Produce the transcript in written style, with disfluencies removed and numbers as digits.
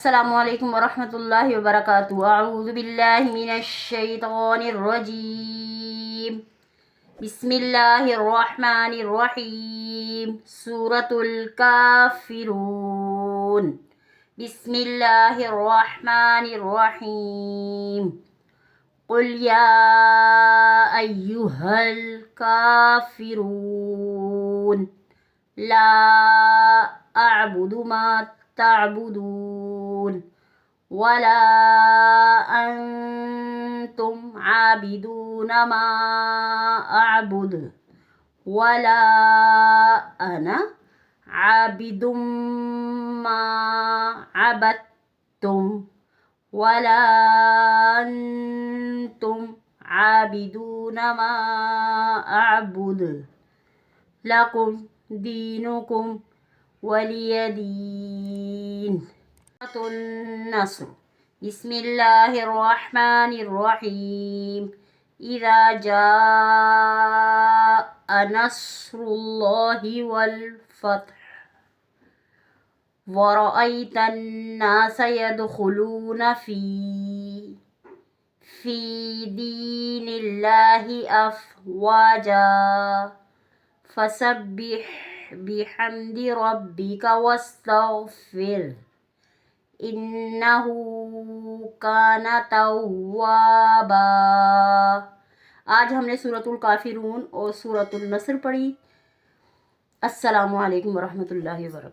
अस्सलामुअलैकुम वरहमतुल्लाहि वबरकातुहू। अऊज़ु बिल्लाहि मिनश्शैतानिर्रजीम। बिस्मिल्लाहिर्रहमानिर्रहीम। सूरतुल काफ़िरून। बिस्मिल्लाहिर्रहमानिर्रहीम। क़ुल या अय्युहल काफ़िरून ला अअबुदु मा तअबुदून वला अंतुम आबिदून मा अअबुद वला अना आबिदुम मा अबदतुम वला अंतुम आबिदून मा अअबुद लकुम दीनुकुम वलियदीन। सूरतुन नस्र। बिस्मिल्लाहिर्रहमानिर्रहीम। इज़ा जाअ नस्रुल्लाहि वल फ़त्ह वरअयतन नास यदखुलून फ़ी दीनिल्लाहि अफ़वाजा फसब्बिह बिहम्दि रब्बिका वस्तग़फ़िर इन्नहू काना तव्वाबा। आज हमने सूरतुल काफ़िरून और सूरतुन नस्र पढ़ी। अस्सलामु अलैकुम वरहमतुल्लाहि वबरकातुहू।